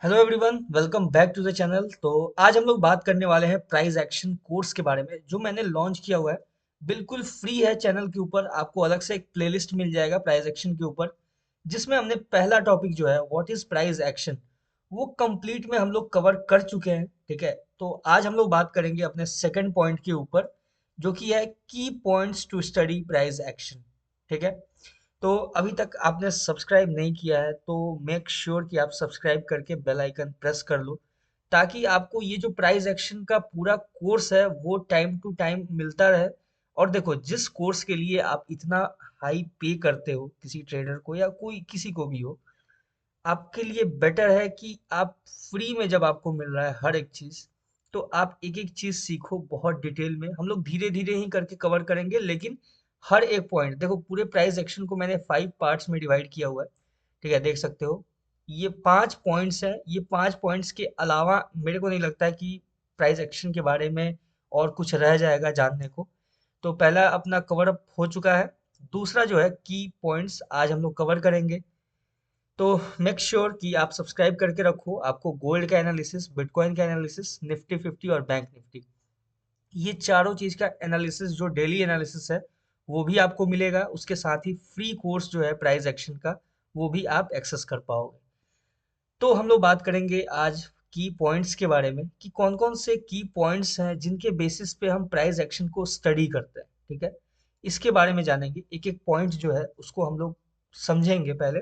Hello everyone, welcome back to the channel. तो आज हम लोग बात करने वाले हैं प्राइस एक्शन कोर्स के बारे में, जो मैंने लॉन्च किया हुआ है। बिल्कुल फ्री है। चैनल के ऊपर आपको अलग से एक प्लेलिस्ट मिल जाएगा प्राइस एक्शन के ऊपर, जिसमें हमने पहला टॉपिक जो है व्हाट इज प्राइस एक्शन, वो कंप्लीट में हम लोग कवर कर चुके हैं। ठीक है, तो आज हम लोग बात करेंगे अपने सेकंड पॉइंट के ऊपर, जो कि है key points to study price action. ठीक है, तो अभी तक आपने सब्सक्राइब नहीं किया है तो मेक श्योर कि आप सब्सक्राइब करके बेल आइकन प्रेस कर लो, ताकि आपको ये जो प्राइस एक्शन का पूरा कोर्स है वो टाइम टू टाइम मिलता रहे। और देखो, जिस कोर्स के लिए आप इतना हाई पे करते हो किसी ट्रेडर को या कोई किसी को भी हो, आपके लिए बेटर है कि आप फ्री में, जब आपको मिल रहा है हर एक चीज, तो आप एक एक चीज सीखो बहुत डिटेल में। हम लोग धीरे धीरे ही करके कवर करेंगे, लेकिन हर एक पॉइंट देखो। पूरे प्राइस एक्शन को मैंने 5 पार्ट्स में डिवाइड किया हुआ है। ठीक है, देख सकते हो। ये 5 पॉइंट्स हैं। ये 5 पॉइंट्स के अलावा मेरे को नहीं लगता है कि प्राइस एक्शन के बारे में और कुछ रह जाएगा जानने को। तो पहला अपना कवर अप हो चुका है। दूसरा जो है की पॉइंट्स आज हम लोग कवर करेंगे। तो मेक श्योर कि आप सब्सक्राइब करके रखो। आपको गोल्ड का एनालिसिस, बिटकॉइन का एनालिसिस, निफ्टी 50 और बैंक निफ्टी, ये चारों चीज का एनालिसिस, जो डेली एनालिसिस है, वो भी आपको मिलेगा। उसके साथ ही फ्री कोर्स जो है प्राइस एक्शन का, वो भी आप एक्सेस कर पाओगे। तो हम लोग बात करेंगे आज की पॉइंट्स के बारे में, कि कौन कौन से की पॉइंट्स हैं जिनके बेसिस पे हम प्राइस एक्शन को स्टडी करते हैं। ठीक है, इसके बारे में जानेंगे। एक एक पॉइंट जो है उसको हम लोग समझेंगे पहले।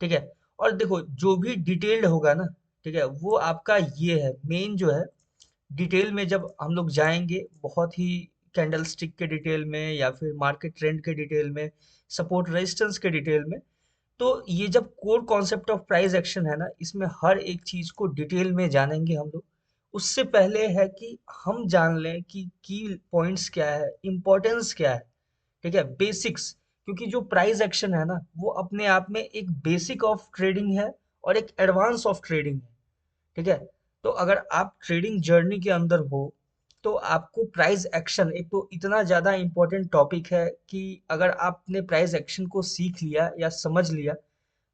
ठीक है, और देखो, जो भी डिटेल्ड होगा ना, ठीक है, वो आपका ये है मेन जो है। डिटेल में जब हम लोग जाएंगे, बहुत ही कैंडल स्टिक के डिटेल में या फिर मार्केट ट्रेंड के डिटेल में, सपोर्ट रेजिस्टेंस के डिटेल में, तो ये जब core concept of price action है ना, इसमें हर एक चीज को डिटेल में जानेंगे हम लोग। उससे पहले है कि हम जान लें कि की पॉइंट्स क्या है, इंपॉर्टेंस क्या है। ठीक है, बेसिक्स। क्योंकि जो प्राइस एक्शन है ना, वो अपने आप में एक बेसिक ऑफ ट्रेडिंग है और एक एडवांस ऑफ ट्रेडिंग है। ठीक है, तो अगर आप ट्रेडिंग जर्नी के अंदर हो, तो आपको प्राइस एक्शन एक तो इतना ज़्यादा इम्पोर्टेंट टॉपिक है कि अगर आपने प्राइस एक्शन को सीख लिया या समझ लिया,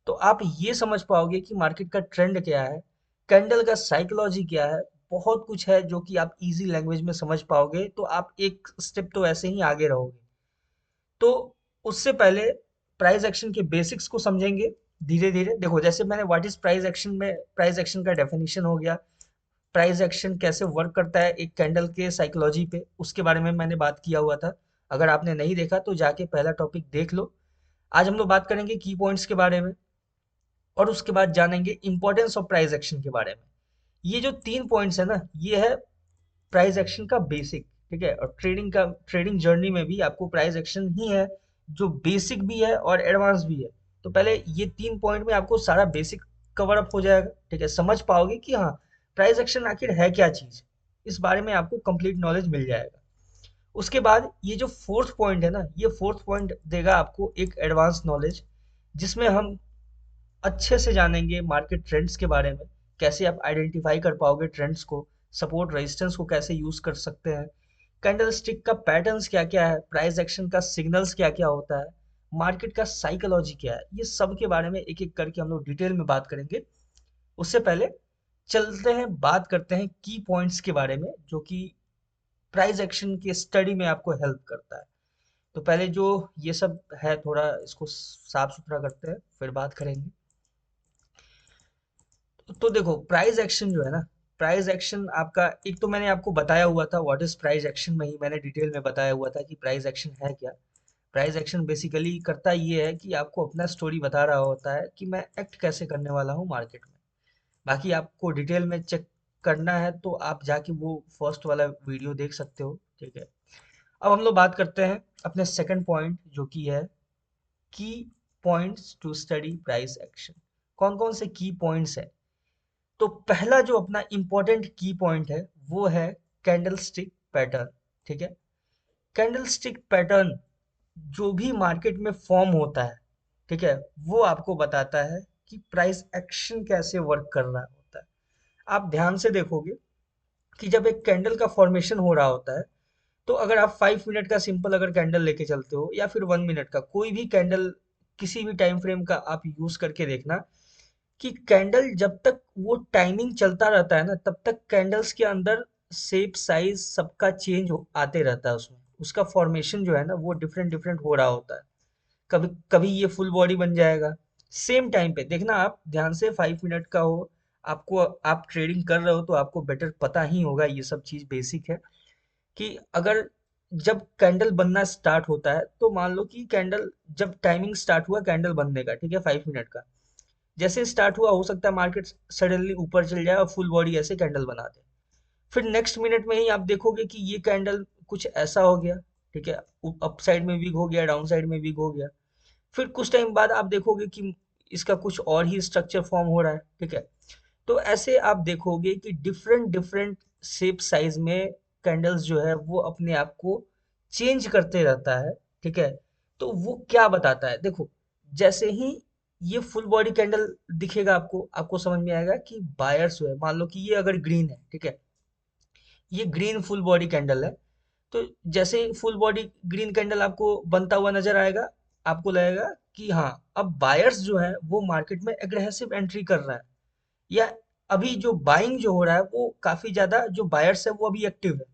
तो आप ये समझ पाओगे कि मार्केट का ट्रेंड क्या है, कैंडल का साइकोलॉजी क्या है। बहुत कुछ है जो कि आप इजी लैंग्वेज में समझ पाओगे, तो आप एक स्टेप तो ऐसे ही आगे रहोगे। तो उससे पहले प्राइस एक्शन के बेसिक्स को समझेंगे धीरे धीरे। देखो, जैसे मैंने व्हाट इज प्राइस एक्शन में, प्राइस एक्शन का डेफिनेशन हो गया। प्राइस एक्शन कैसे वर्क करता है एक कैंडल के साइकोलॉजी पे, उसके बारे में मैंने बात किया हुआ था। अगर आपने नहीं देखा तो जाके पहला टॉपिक देख लो। आज हम लोग बात करेंगे की पॉइंट्स के बारे में, और उसके बाद जानेंगे इंपॉर्टेंस ऑफ प्राइस एक्शन के बारे में। ये जो 3 पॉइंट्स है ना, ये है प्राइस एक्शन का बेसिक। ठीक है, और ट्रेडिंग जर्नी में भी आपको प्राइस एक्शन ही है जो बेसिक भी है और एडवांस भी है। तो पहले ये 3 पॉइंट में आपको सारा बेसिक कवर अप हो जाएगा। ठीक है, समझ पाओगे कि हाँ, प्राइस एक्शन आखिर है क्या चीज, इस बारे में आपको कंप्लीट नॉलेज मिल जाएगा। उसके बाद ये जो फोर्थ पॉइंट है ना, ये फोर्थ पॉइंट देगा आपको एक एडवांस नॉलेज, जिसमें हम अच्छे से जानेंगे मार्केट ट्रेंड्स के बारे में। कैसे आप आइडेंटिफाई कर पाओगे ट्रेंड्स को, सपोर्ट रेजिस्टेंस को कैसे यूज कर सकते हैं, कैंडल स्टिक का पैटर्न्स क्या क्या है, प्राइस एक्शन का सिग्नल्स क्या क्या होता है, मार्केट का साइकोलॉजी क्या है। ये सब के बारे में एक एक करके हम लोग डिटेल में बात करेंगे। उससे पहले चलते हैं, बात करते हैं की पॉइंट्स के बारे में, जो कि प्राइस एक्शन की स्टडी में आपको हेल्प करता है। तो पहले जो ये सब है, थोड़ा इसको साफ सुथरा करते हैं, फिर बात करेंगे। तो देखो, प्राइस एक्शन जो है ना, प्राइस एक्शन आपका, एक तो मैंने आपको बताया हुआ था व्हाट इज प्राइस एक्शन में ही, मैंने डिटेल में बताया हुआ था कि प्राइस एक्शन है क्या। प्राइस एक्शन बेसिकली करता ये है कि आपको अपना स्टोरी बता रहा होता है कि मैं एक्ट कैसे करने वाला हूँ मार्केट में। बाकी आपको डिटेल में चेक करना है तो आप जाके वो फर्स्ट वाला वीडियो देख सकते हो। ठीक है, अब हम लोग बात करते हैं अपने सेकंड पॉइंट, जो कि है key points to study price action. कौन कौन से की पॉइंट्स है? तो पहला जो अपना इंपॉर्टेंट की पॉइंट है, वो है कैंडल स्टिक पैटर्न। ठीक है, कैंडल स्टिक पैटर्न जो भी मार्केट में फॉर्म होता है, ठीक है, वो आपको बताता है कि प्राइस एक्शन कैसे वर्क कर रहा होता है। आप ध्यान से देखोगे कि जब एक कैंडल का फॉर्मेशन हो रहा होता है, तो अगर आप 5 मिनट का सिंपल अगर कैंडल लेके चलते हो या फिर 1 मिनट का कोई भी कैंडल, किसी भी टाइम फ्रेम का आप यूज करके देखना, कि कैंडल जब तक वो टाइमिंग चलता रहता है ना, तब तक कैंडल्स के अंदर शेप साइज सबका चेंज आते रहता है, उसमें उसका फॉर्मेशन जो है ना वो डिफरेंट डिफरेंट हो रहा होता है। कभी कभी ये फुल बॉडी बन जाएगा सेम टाइम पे। देखना आप ध्यान से, 5 मिनट का हो, आपको, आप ट्रेडिंग कर रहे हो तो आपको बेटर पता ही होगा, ये सब चीज बेसिक है। कि अगर जब कैंडल बनना स्टार्ट होता है तो मान लो कि कैंडल, जब टाइमिंग स्टार्ट हुआ कैंडल बनने का, ठीक है, 5 मिनट का, जैसे स्टार्ट हुआ हो सकता है मार्केट सडनली ऊपर चल जाए और फुल बॉडी ऐसे कैंडल बना दे। फिर नेक्स्ट मिनट में ही आप देखोगे कि ये कैंडल कुछ ऐसा हो गया, ठीक है, अप साइड में वीक हो गया, डाउन साइड में वीक हो गया। फिर कुछ टाइम बाद आप देखोगे कि इसका कुछ और ही स्ट्रक्चर फॉर्म हो रहा है, ठीक है। तो ऐसे आप देखोगे कि डिफरेंट डिफरेंट शेप साइज में कैंडल्स जो है वो अपने आप को चेंज करते रहता है, ठीक है। तो वो क्या बताता है, देखो, जैसे ही ये फुल बॉडी कैंडल दिखेगा आपको, आपको समझ में आएगा कि बायर्स जो है, मान लो कि ये अगर ग्रीन है, ठीक है, ये ग्रीन फुल बॉडी कैंडल है। तो जैसे ही फुल बॉडी ग्रीन कैंडल आपको बनता हुआ नजर आएगा, आपको लगेगा कि हाँ, अब बायर्स जो है वो मार्केट में एग्रेसिव एंट्री कर रहा है, या अभी जो बाइंग जो हो रहा है वो काफी ज्यादा, जो बायर्स है वो अभी एक्टिव है।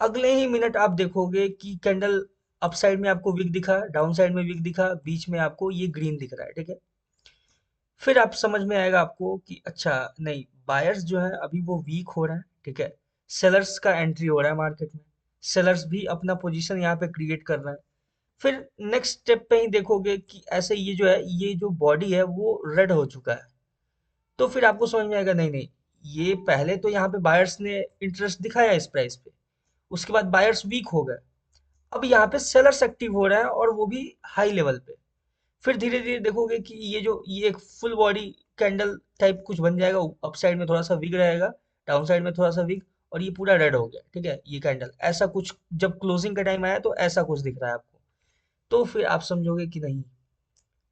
अगले ही मिनट आप देखोगे कि कैंडल अप साइड में आपको वीक दिखा, डाउन साइड में वीक दिखा, बीच में आपको ये ग्रीन दिख रहा है, ठीक है। फिर आप समझ में आएगा आपको कि अच्छा, नहीं, बायर्स जो है अभी वो वीक हो रहा है, ठीक है। सेलर्स का एंट्री हो रहा है मार्केट में, सेलर्स भी अपना पोजीशन यहाँ पे क्रिएट कर रहा है। फिर नेक्स्ट स्टेप पे ही देखोगे कि ऐसे ये जो है, ये जो बॉडी है वो रेड हो चुका है। तो फिर आपको समझ में आएगा, नहीं नहीं, ये पहले तो यहाँ पे बायर्स ने इंटरेस्ट दिखाया इस प्राइस पे, उसके बाद बायर्स वीक हो गए, अब यहाँ पे सेलर्स एक्टिव हो रहे हैं और वो भी हाई लेवल पे। फिर धीरे धीरे देखोगे कि ये एक फुल बॉडी कैंडल टाइप कुछ बन जाएगा, अप साइड में थोड़ा सा वीक रहेगा, डाउन साइड में थोड़ा सा वीक, और ये पूरा रेड हो गया, ठीक है, ये कैंडल ऐसा कुछ जब क्लोजिंग का टाइम आया तो ऐसा कुछ दिख रहा है आपको। तो फिर आप समझोगे कि नहीं,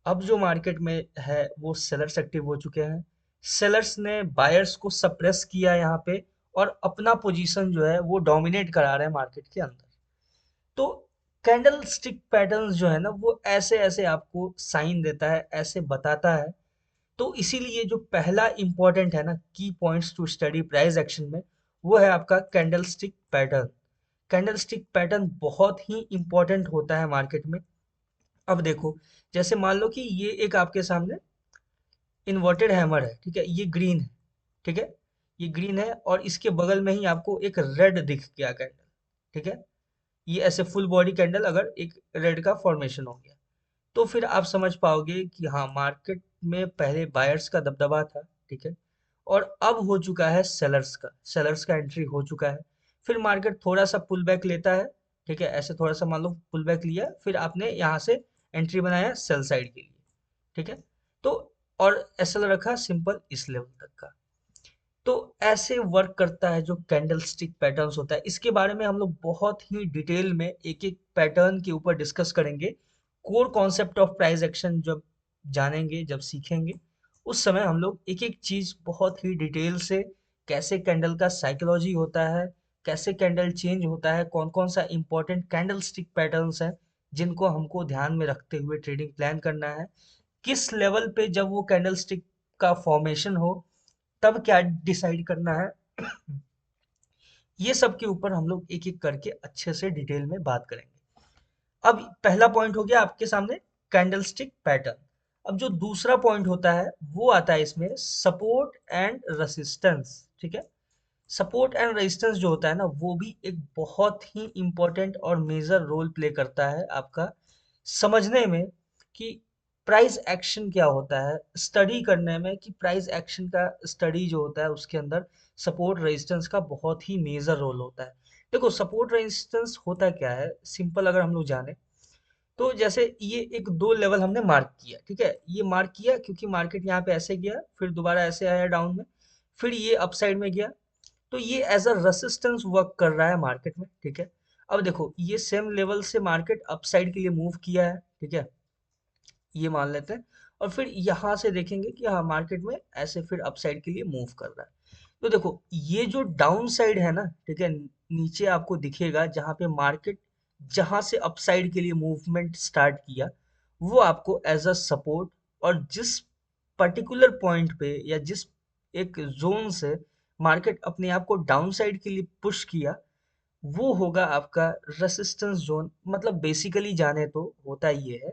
अब जो मार्केट में है वो सेलर्स एक्टिव हो चुके हैं, सेलर्स ने बायर्स को सप्रेस किया यहाँ पे, और अपना पोजीशन जो है वो डोमिनेट करा रहे हैं मार्केट के अंदर। तो कैंडल स्टिक पैटर्न्स जो है ना वो ऐसे ऐसे आपको साइन देता है, ऐसे बताता है। तो इसीलिए जो पहला इंपॉर्टेंट है ना, key points to study price action में, वो है आपका candlestick pattern. Candlestick pattern बहुत ही इंपॉर्टेंट होता है मार्केट में। अब देखो, जैसे मान लो कि ये एक आपके सामने इन्वर्टेड हैमर है, ठीक है, ये ग्रीन है, ठीक है, ये ग्रीन है, और इसके बगल में ही आपको एक रेड दिख गया कैंडल, ठीक है। ये ऐसे फुल बॉडी कैंडल अगर एक रेड का फॉर्मेशन हो गया, तो फिर आप समझ पाओगे कि हाँ, मार्केट में पहले बायर्स का दबदबा था, ठीक है, और अब हो चुका है सेलर्स का एंट्री हो चुका है। फिर मार्केट थोड़ा सा पुल बैक लेता है, ठीक है, ऐसे थोड़ा सा मान लो पुल बैक लिया, फिर आपने यहाँ से एंट्री बनाया सेल साइड के लिए, ठीक है। तो और एसएल रखा सिंपल इस लेवल तक का। तो ऐसे वर्क करता है जो कैंडल स्टिक पैटर्न्स होता है। इसके बारे में हम लोग बहुत ही डिटेल में एक एक पैटर्न के ऊपर डिस्कस करेंगे। Core concept of price action जब जानेंगे, जब सीखेंगे, उस समय हम लोग एक एक चीज बहुत ही डिटेल से, कैसे कैंडल का साइकोलॉजी होता है, कैसे कैंडल चेंज होता है, कौन कौन सा इंपॉर्टेंट कैंडल स्टिक पैटर्न्स हैं जिनको हमको ध्यान में रखते हुए ट्रेडिंग प्लान करना है, किस लेवल पे जब वो कैंडल स्टिक का फॉर्मेशन हो तब क्या डिसाइड करना है, ये सब के ऊपर हम लोग एक एक करके अच्छे से डिटेल में बात करेंगे। अब पहला पॉइंट हो गया आपके सामने कैंडलस्टिक पैटर्न। अब जो दूसरा पॉइंट होता है वो आता है इसमें सपोर्ट एंड रेसिस्टेंस, ठीक है। सपोर्ट एंड रेजिस्टेंस जो होता है ना वो भी एक बहुत ही इंपॉर्टेंट और मेजर रोल प्ले करता है आपका समझने में कि प्राइस एक्शन क्या होता है, स्टडी करने में कि प्राइस एक्शन का स्टडी जो होता है उसके अंदर सपोर्ट रेजिस्टेंस का बहुत ही मेजर रोल होता है। देखो, सपोर्ट रेजिस्टेंस होता क्या है, सिंपल अगर हम लोग जाने, तो जैसे ये एक दो लेवल हमने मार्क किया, ठीक है, ये मार्क किया क्योंकि मार्केट यहाँ पे ऐसे गया, फिर दोबारा ऐसे आया डाउन में, फिर ये अपसाइड में गया, तो ये एज अ रेसिस्टेंस वर्क कर रहा है मार्केट में, ठीक है। अब देखो, ये सेम लेवल से मार्केट अपसाइड के लिए मूव किया है, ठीक है, ये मान लेते हैं, और फिर यहाँ से देखेंगे कि हाँ, मार्केट में ऐसे फिर अपसाइड के लिए मूव कर रहा है। तो देखो, ये जो डाउन साइड है ना, ठीक है, नीचे आपको दिखेगा जहाँ पे मार्केट, जहाँ से अपसाइड के लिए मूवमेंट स्टार्ट किया, वो आपको एज अ सपोर्ट, और जिस पर्टिकुलर पॉइंट पे या जिस एक जोन से मार्केट अपने आप को डाउन साइड के लिए पुश किया, वो होगा आपका रेसिस्टेंस जोन। मतलब बेसिकली जाने तो होता ये है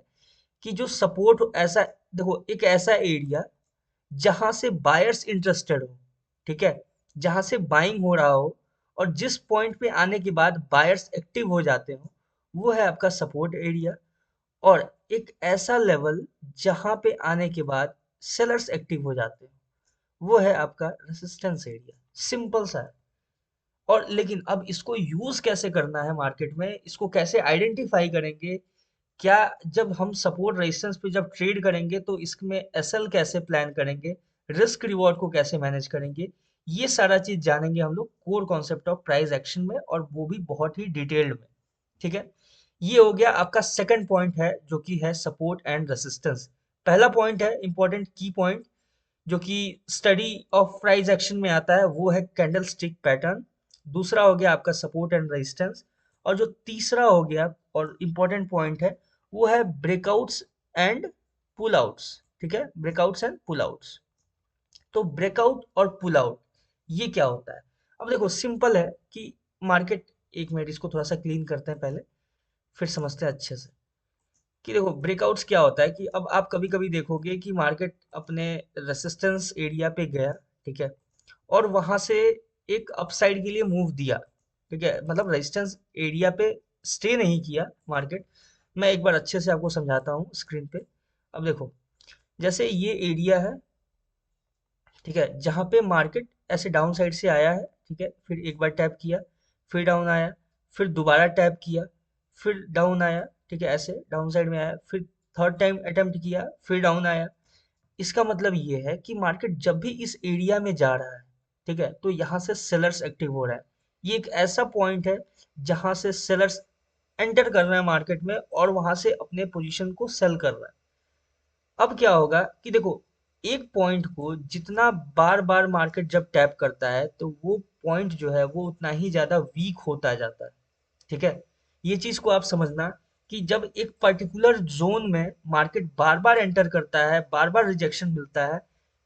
कि जो सपोर्ट ऐसा, देखो एक ऐसा एरिया जहां से बायर्स इंटरेस्टेड हो, ठीक है, जहां से बाइंग हो रहा हो, और जिस पॉइंट पे आने के बाद बायर्स एक्टिव हो जाते हो, वो है आपका सपोर्ट एरिया। और एक ऐसा लेवल जहां पे आने के बाद सेलर्स एक्टिव हो जाते हैं, वो है आपका रेसिस्टेंस एरिया। सिंपल सा है। और लेकिन अब इसको यूज कैसे करना है मार्केट में, इसको कैसे आइडेंटिफाई करेंगे, क्या जब हम सपोर्ट रेजिस्टेंस पे जब ट्रेड करेंगे तो इसमें एसएल कैसे प्लान करेंगे, रिस्क रिवॉर्ड को कैसे मैनेज करेंगे, ये सारा चीज जानेंगे हम लोग core concept of price action में, और वो भी बहुत ही डिटेल्ड में। ठीक है, ये हो गया आपका सेकंड पॉइंट है, जो कि है सपोर्ट एंड रेसिस्टेंस। पहला पॉइंट है इंपॉर्टेंट की पॉइंट, जो कि स्टडी ऑफ प्राइस एक्शन में आता है, वो है कैंडल स्टिक पैटर्न। दूसरा हो गया आपका सपोर्ट एंड रेजिस्टेंस। और जो तीसरा हो गया और इम्पोर्टेंट पॉइंट है, वो है ब्रेकआउट्स एंड पुल आउट्स। ठीक है, ब्रेकआउट्स एंड पुल आउट्स। तो ब्रेकआउट और पुल आउट ये क्या होता है? अब देखो सिंपल है कि मार्केट, एक मिनट इसको थोड़ा सा क्लीन करते हैं पहले, फिर समझते हैं अच्छे से। कि देखो ब्रेकआउट्स क्या होता है कि अब आप कभी कभी देखोगे कि मार्केट अपने रेसिस्टेंस एरिया पे गया, ठीक है, और वहां से एक अपसाइड के लिए मूव दिया, ठीक है, मतलब रेजिस्टेंस एरिया पे स्टे नहीं किया मार्केट। मैं एक बार अच्छे से आपको समझाता हूँ स्क्रीन पे। अब देखो, जैसे ये एरिया है, ठीक है, जहाँ पे मार्केट ऐसे डाउन साइड से आया है, ठीक है, फिर एक बार टैप किया, फिर डाउन आया, फिर दोबारा टैप किया, फिर डाउन आया, ठीक है, ऐसे डाउन साइड में आया, फिर थर्ड टाइम अटेम्प्ट किया, फिर डाउन आया। इसका मतलब ये है कि मार्केट जब भी इस एरिया में जा रहा है, ठीक है, तो यहाँ से सेलर्स एक्टिव हो रहा है। ये एक ऐसा पॉइंट है जहां से सेलर्स एंटर कर रहे हैं मार्केट में, और वहां से अपने पोजीशन को सेल कर रहा है। अब क्या होगा कि देखो, एक पॉइंट को जितना बार बार मार्केट जब टैप करता है, तो वो पॉइंट जो है वो उतना ही ज्यादा वीक होता जाता है। ठीक है, ये चीज को आप समझना कि जब एक पर्टिकुलर जोन में मार्केट बार बार एंटर करता है, बार बार रिजेक्शन मिलता है,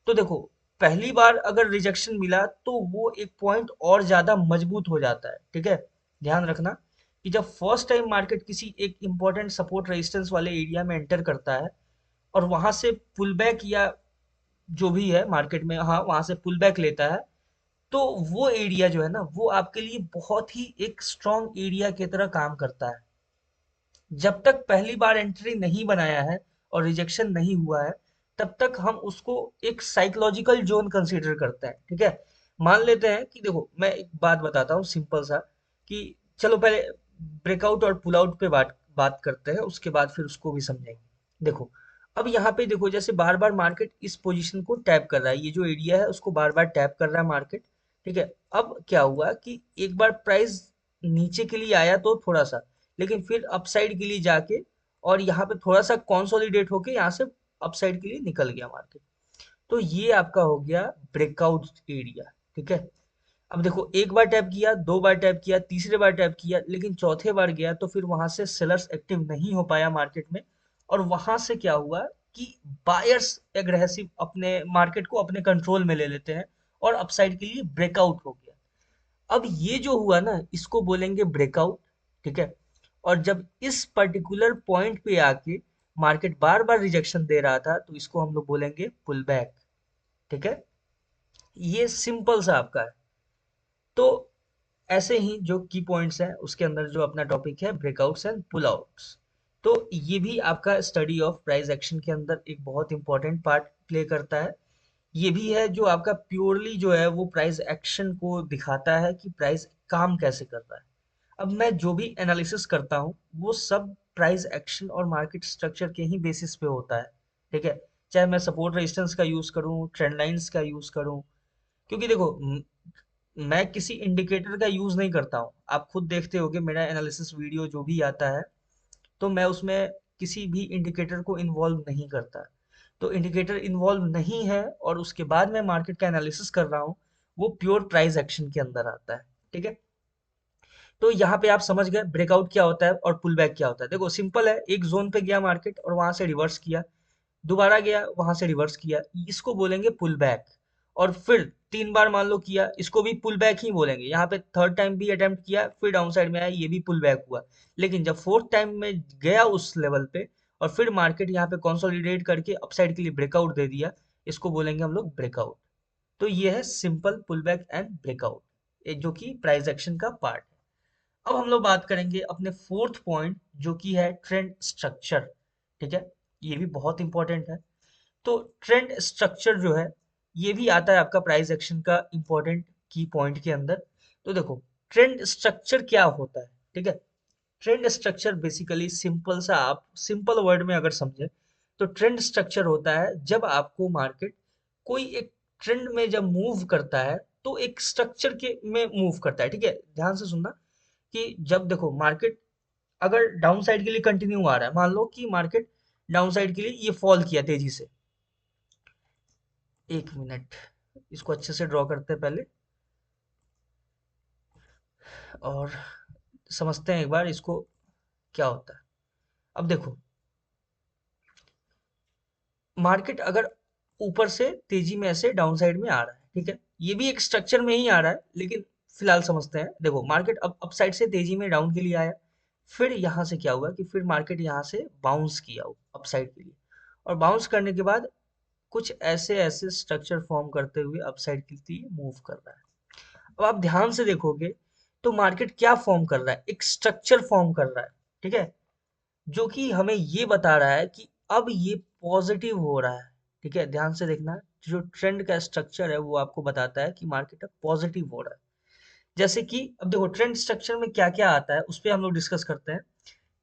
तो देखो पहली बार अगर रिजेक्शन मिला तो वो एक पॉइंट और ज्यादा मजबूत हो जाता है। ठीक है, ध्यान रखना कि जब फर्स्ट टाइम मार्केट किसी एक इंपॉर्टेंट सपोर्ट रेजिस्टेंस वाले एरिया में एंटर करता है, और वहां से पुल बैक या जो भी है मार्केट में, हाँ वहां से पुल बैक लेता है, तो वो एरिया जो है ना, वो आपके लिए बहुत ही एक स्ट्रॉन्ग एरिया की तरह काम करता है। जब तक पहली बार एंट्री नहीं बनाया है और रिजेक्शन नहीं हुआ है, तब तक हम उसको एक साइकोलॉजिकल जोन कंसीडर करते हैं। ठीक है, मान लेते हैं कि देखो मैं एक बात बताता हूँ सिंपल सा, कि चलो पहले ब्रेकआउट और पुल आउट पे बात बात करते हैं, उसके बाद फिर उसको भी समझेंगे। देखो, अब यहाँ पे देखो जैसे बार बार मार्केट इस पोजीशन को टैप कर रहा है, ये जो एरिया है उसको बार बार टैप कर रहा है मार्केट। ठीक है, अब क्या हुआ कि एक बार प्राइस नीचे के लिए आया तो थोड़ा सा, लेकिन फिर अपसाइड के लिए जाके, और यहाँ पे थोड़ा सा कंसोलिडेट होके यहाँ से अपसाइड के लिए निकल गया मार्केट। तो ये आपका हो गया ब्रेकआउट एरिया। ठीक है, अब देखो एक बार टैप किया, दो बार टैप किया, तीसरे बार टैप किया, लेकिन चौथे बार गया तो फिर वहां से सेलर्स एक्टिव नहीं हो पाया मार्केट में, और वहां से क्या हुआ कि बायर्स एग्रेसिव अपने मार्केट को अपने कंट्रोल में ले लेते हैं, और अपसाइड के लिए ब्रेकआउट हो गया। अब ये जो हुआ ना, इसको बोलेंगे ब्रेकआउट। ठीक है, और जब इस पर्टिकुलर पॉइंट पे आके मार्केट बार बार रिजेक्शन दे रहा था, तो इसको हम लोग बोलेंगे पुल बैक। ठीक है, ये सिंपल सा आपका है। तो ऐसे ही जो की पॉइंट्स हैं उसके अंदर जो अपना टॉपिक है ब्रेकआउट्स एंड पुल आउट्स, तो ये भी आपका स्टडी ऑफ प्राइस एक्शन के अंदर एक बहुत इंपॉर्टेंट पार्ट प्ले करता है। ये भी है जो आपका प्योरली जो है वो प्राइस एक्शन को दिखाता है कि प्राइस काम कैसे कर रहा है। अब मैं जो भी एनालिसिस करता हूँ, वो सब प्राइस एक्शन और मार्केट स्ट्रक्चर के ही बेसिस पे होता है। ठीक है, चाहे मैं सपोर्ट रेजिस्टेंस का यूज करूँ, ट्रेंड लाइंस का यूज करूँ, क्योंकि देखो मैं किसी इंडिकेटर का यूज नहीं करता हूँ। आप खुद देखते होगे मेरा एनालिसिस वीडियो जो भी आता है, तो मैं उसमें किसी भी इंडिकेटर को इन्वॉल्व नहीं करता। तो इंडिकेटर इन्वॉल्व नहीं है और उसके बाद मैं मार्केट का एनालिसिस कर रहा हूँ, वो प्योर प्राइस एक्शन के अंदर आता है। ठीक है, तो यहाँ पे आप समझ गए ब्रेकआउट क्या होता है और पुल बैक क्या होता है। देखो सिंपल है, एक जोन पे गया मार्केट और वहां से रिवर्स किया, दोबारा गया, वहां से रिवर्स किया, इसको बोलेंगे पुल बैक। और फिर 3 बार मान लो किया, इसको भी पुल बैक ही बोलेंगे। यहाँ पे थर्ड टाइम भी अटेम्प्ट किया, फिर डाउन साइड में आया, ये भी पुल बैक हुआ। लेकिन जब फोर्थ टाइम में गया उस लेवल पे और फिर मार्केट यहाँ पे कंसोलिडेट करके अपसाइड के लिए ब्रेकआउट दे दिया, इसको बोलेंगे हम लोग ब्रेकआउट। तो ये है simple pull back and breakout, जो कि प्राइस एक्शन का पार्ट है। अब हम लोग बात करेंगे अपने फोर्थ पॉइंट, जो कि है ट्रेंड स्ट्रक्चर। ठीक है, ये भी बहुत इंपॉर्टेंट है। तो ट्रेंड स्ट्रक्चर जो है, ये भी आता है आपका प्राइस एक्शन का इंपॉर्टेंट की पॉइंट के अंदर। तो देखो, ट्रेंड स्ट्रक्चर क्या होता है? ठीक है, ट्रेंड स्ट्रक्चर बेसिकली सिंपल सा, आप सिंपल वर्ड में अगर समझे तो ट्रेंड स्ट्रक्चर होता है जब आपको मार्केट कोई एक ट्रेंड में जब मूव करता है तो एक स्ट्रक्चर के में मूव करता है। ठीक है, ध्यान से सुनना कि जब देखो मार्केट अगर डाउन साइड के लिए कंटिन्यू आ रहा है, मान लो कि मार्केट डाउन साइड के लिए ये फॉल किया तेजी से, 1 मिनट, इसको अच्छे से ड्रॉ करते हैं पहले और समझते हैं एक बार इसको क्या होता है। अब देखो, मार्केट अगर ऊपर से तेजी में ऐसे डाउन साइड में आ रहा है, ठीक है, ये भी एक स्ट्रक्चर में ही आ रहा है, लेकिन फिलहाल समझते हैं। देखो, मार्केट अप साइड से तेजी में डाउन के लिए आया, फिर यहाँ से क्या हुआ कि फिर मार्केट यहाँ से बाउंस किया अप साइड के लिए, और बाउंस करने के बाद कुछ ऐसे ऐसे स्ट्रक्चर फॉर्म करते हुए अप साइड के लिए मूव कर रहा है। अब आप ध्यान से देखोगे तो मार्केट क्या फॉर्म कर रहा है, एक स्ट्रक्चर फॉर्म कर रहा है। ठीक है, जो कि हमें ये बता रहा है कि अब ये पॉजिटिव हो रहा है। ठीक है, ध्यान से देखना, जो ट्रेंड का स्ट्रक्चर है वो आपको बताता है कि मार्केट अब पॉजिटिव हो रहा है। जैसे कि अब देखो, ट्रेंड स्ट्रक्चर में क्या क्या आता है उस पर हम लोग डिस्कस करते हैं।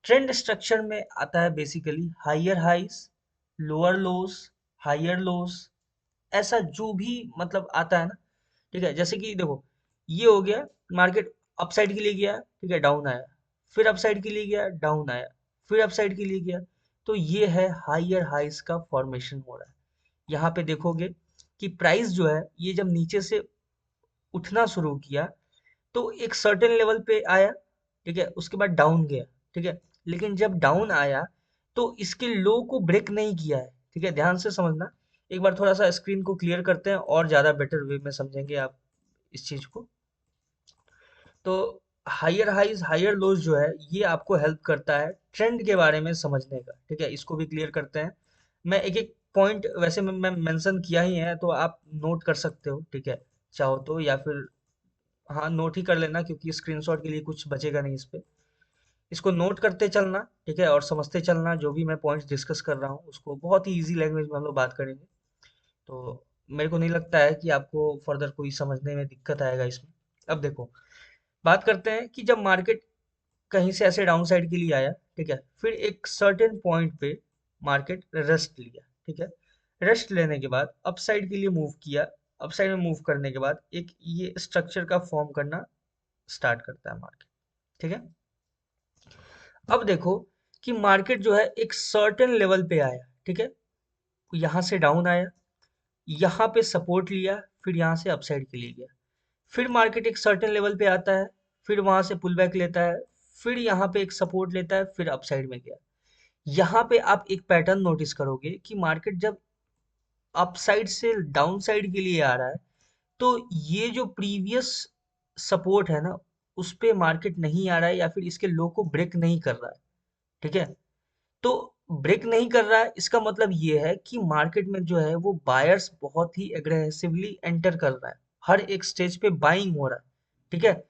ट्रेंड स्ट्रक्चर में आता है basically higher highs, lower lows, higher lows, ऐसा जो भी मतलब आता है ना। ठीक है, जैसे कि देखो, ये हो गया, मार्केट अप साइड के लिए गया, ठीक है, डाउन आया, फिर अप साइड के लिए गया, डाउन आया, फिर अप साइड के लिए गया। तो ये है हाइयर हाइस का फॉर्मेशन हो रहा है। यहाँ पे देखोगे कि प्राइस जो है ये जब नीचे से उठना शुरू किया तो एक सर्टेन लेवल पे आया, ठीक है, उसके बाद डाउन गया। ठीक है, लेकिन जब डाउन आया तो इसके लो को ब्रेक नहीं किया है। ठीक है, ध्यान से समझना। एक बार थोड़ा सा स्क्रीन को क्लियर करते हैं और ज्यादा बेटर वे में समझेंगे आप इस चीज को। तो हायर हाइज हायर लोज जो है ये आपको हेल्प करता है ट्रेंड के बारे में समझने का। ठीक है, इसको भी क्लियर करते हैं। मैं एक एक पॉइंट वैसे मैं मेंशन किया ही है, तो आप नोट कर सकते हो। ठीक है, चाहो तो, या फिर हाँ नोट ही कर लेना, क्योंकि स्क्रीनशॉट के लिए कुछ बचेगा नहीं इस पे। इसको नोट करते चलना, ठीक है, और समझते चलना। जो भी मैं पॉइंट्स डिस्कस कर रहा हूँ उसको बहुत ही इजी लैंग्वेज में हम लोग बात करेंगे। तो मेरे को नहीं लगता है कि आपको फर्दर कोई समझने में दिक्कत आएगा इसमें। अब देखो, बात करते हैं कि जब मार्केट कहीं से ऐसे डाउन साइड के लिए आया, ठीक है, फिर एक सर्टेन पॉइंट पे मार्केट रेस्ट लिया। ठीक है, रेस्ट लेने के बाद अप साइड के लिए मूव किया। अप साइड में मूव करने के बाद एक ये स्ट्रक्चर का फॉर्म करना स्टार्ट करता है मार्केट। ठीक है, अब देखो कि मार्केट जो है एक सर्टेन लेवल पे आया। ठीक है, यहाँ से डाउन आया, यहाँ पे सपोर्ट लिया, फिर यहाँ से अपसाइड के लिए गया, फिर मार्केट एक सर्टेन लेवल पे आता है, फिर वहां से पुल बैक लेता है, फिर यहाँ पे एक सपोर्ट लेता है, फिर अपसाइड में गया। यहाँ पे आप एक पैटर्न नोटिस करोगे कि मार्केट जब अपसाइड से डाउन साइड के लिए आ रहा है तो ये जो प्रीवियस सपोर्ट है ना, उस पे मार्केट नहीं आ रहा है या फिर इसके लो को ब्रेक नहीं कर रहा है। ठीक है, तो ब्रेक नहीं कर रहा है, इसका मतलब ये है कि मार्केट में जो है वो बायर्स बहुत ही एग्रेसिवली एंटर कर रहा है, हर एक स्टेज पे बाइंग हो रहा है। ठीक है,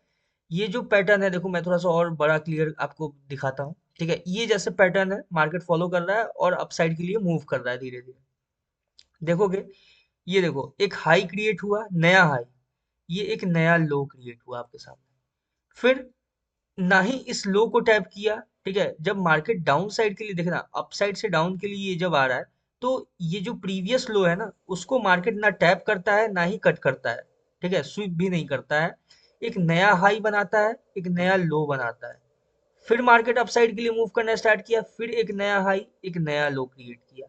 ये जो पैटर्न है, देखो मैं थोड़ा सा और बड़ा क्लियर आपको दिखाता हूँ। ठीक है, ये जैसे पैटर्न है, मार्केट फॉलो कर रहा है और अपसाइड के लिए मूव कर रहा है धीरे धीरे। देखोगे, ये देखो एक हाई क्रिएट हुआ, नया हाई, ये एक नया लो क्रिएट हुआ आपके सामने। फिर ना ही इस लो को टैप किया। ठीक है, जब मार्केट डाउन साइड के लिए, देखना अप साइड से डाउन के लिए ये जब आ रहा है तो ये जो प्रीवियस लो है ना, उसको मार्केट ना टैप करता है ना ही कट करता है। ठीक है, स्वीप भी नहीं करता है, एक नया हाई बनाता है, एक नया लो बनाता है। फिर मार्केट अप साइड के लिए मूव करना स्टार्ट किया, फिर एक नया हाई, एक नया लो क्रिएट किया।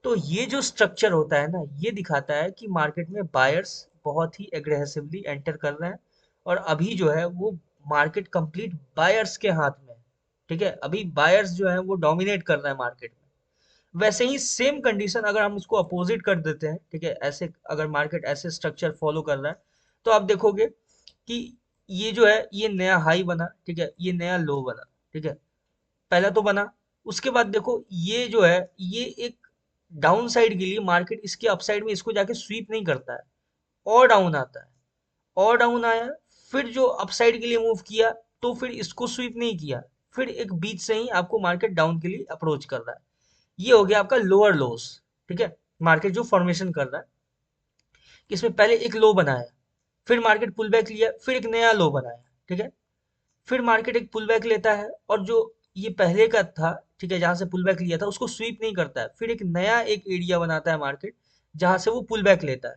तो ये जो स्ट्रक्चर होता है ना, ये दिखाता है कि मार्केट में बायर्स बहुत ही एग्रेसिवली एंटर कर रहे हैं, और अभी जो है वो मार्केट कंप्लीट बायर्स के हाथ में है। ठीक है, अभी बायर्स जो है वो डोमिनेट कर रहे हैं मार्केट में। वैसे ही सेम कंडीशन अगर हम उसको अपोजिट कर देते हैं, ठीक है, ऐसे अगर मार्केट ऐसे स्ट्रक्चर फॉलो कर रहा है, तो आप देखोगे कि ये जो है ये नया हाई बना, ठीक है, ये नया लो बना, ठीक है, पहला तो बना, उसके बाद देखो ये जो है ये एक डाउन साइड के लिए मार्केट इसके अपसाइड में इसको जाके स्वीप नहीं करता है, और डाउन आता है, और डाउन आया, फिर जो अपसाइड के लिए मूव किया तो फिर इसको स्वीप नहीं किया, फिर एक बीच से ही आपको मार्केट डाउन के लिए अप्रोच कर रहा है। ये हो गया आपका लोअर लोस, ठीक है, मार्केट जो फॉर्मेशन कर रहा है, कि इसमें पहले एक लो बनाया, फिर मार्केट पुल बैक लिया, फिर एक नया लो बनाया, ठीक है, फिर मार्केट एक पुल बैक लेता है, और जो ये पहले का था, ठीक है, जहां से पुल बैक लिया था उसको स्वीप नहीं करता है, फिर एक नया एक एरिया बनाता है मार्केट जहां से वो पुल बैक लेता है।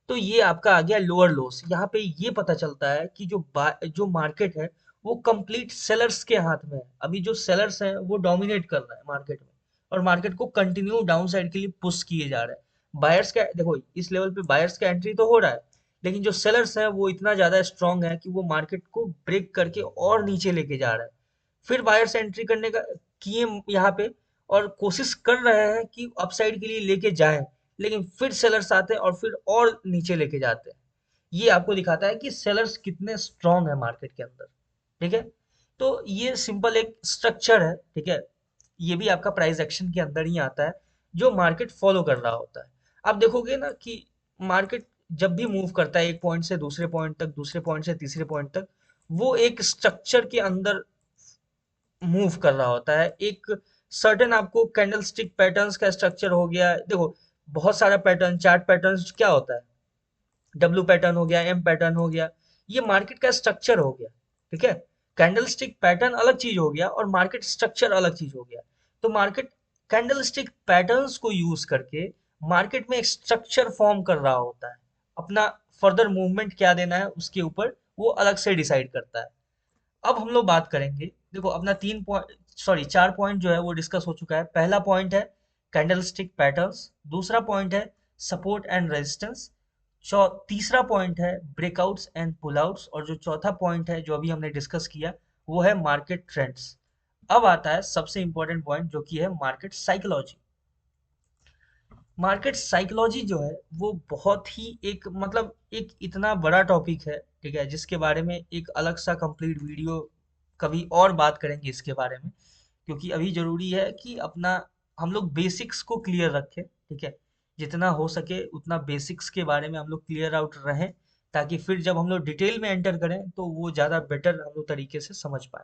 तो ये आपका आ गया लोअर लोस। यहाँ पे ये पता चलता है कि जो मार्केट है वो कंप्लीट सेलर्स के हाथ में है, अभी जो सेलर्स हैं वो डोमिनेट कर रहा है मार्केट में, और मार्केट को कंटिन्यू डाउन साइड के लिए पुश किए जा रहे हैं। बायर्स का देखो इस लेवल पे बायर्स का एंट्री तो हो रहा है, लेकिन जो सेलर्स हैं वो इतना ज्यादा स्ट्रांग है कि वो मार्केट को ब्रेक करके और नीचे लेके जा रहा है। फिर बायर्स एंट्री करने का किए यहाँ पे, और कोशिश कर रहे हैं कि अपसाइड के लिए लेके जाएं, लेकिन फिर सेलर्स आते हैं और फिर और नीचे लेके जाते हैं। ये आपको दिखाता है कि सेलर्स कितने स्ट्रांग है मार्केट के अंदर, ठीक है। तो ये सिंपल एक स्ट्रक्चर है, ठीक है, ये भी आपका प्राइस एक्शन के अंदर ही आता है, जो मार्केट फॉलो कर रहा होता है। आप देखोगे ना कि मार्केट जब भी मूव करता है एक पॉइंट से दूसरे पॉइंट तक, दूसरे पॉइंट से तीसरे पॉइंट तक, वो एक स्ट्रक्चर के अंदर मूव कर रहा होता है। एक सर्टेन आपको कैंडल स्टिक पैटर्न्स का स्ट्रक्चर हो गया, देखो बहुत सारा पैटर्न, चार्ट पैटर्न क्या होता है, डब्ल्यू पैटर्न हो गया, एम पैटर्न हो गया, ये मार्केट का स्ट्रक्चर हो गया, ठीक है। कैंडल स्टिक पैटर्न अलग चीज हो गया और मार्केट स्ट्रक्चर अलग चीज हो गया। तो मार्केट कैंडल स्टिक पैटर्न्स को यूज करके मार्केट में एक स्ट्रक्चर फॉर्म कर रहा होता है, अपना फर्दर मूवमेंट क्या देना है उसके ऊपर वो अलग से डिसाइड करता है। अब हम लोग बात करेंगे, देखो अपना 4 पॉइंट जो है वो डिस्कस हो चुका है। पहला पॉइंट है कैंडलस्टिक पैटर्न्स, दूसरा पॉइंट है सपोर्ट एंड रेजिस्टेंस, तीसरा पॉइंट है ब्रेकआउट्स एंड पुलआउट्स, और जो चौथा पॉइंट है जो अभी हमने डिस्कस किया वो है मार्केट ट्रेंड्स। अब आता है सबसे इंपॉर्टेंट पॉइंट जो कि है मार्केट साइकोलॉजी। मार्केट साइकोलॉजी जो है वो बहुत ही एक मतलब एक इतना बड़ा टॉपिक है, ठीक है, जिसके बारे में एक अलग सा कंप्लीट वीडियो कभी और बात करेंगे इसके बारे में, क्योंकि अभी जरूरी है कि अपना हम लोग बेसिक्स को क्लियर रखें, ठीक है, जितना हो सके उतना बेसिक्स के बारे में हम लोग क्लियर आउट रहें, ताकि फिर जब हम लोग डिटेल में एंटर करें तो वो ज़्यादा बेटर हम लोग तरीके से समझ पाए।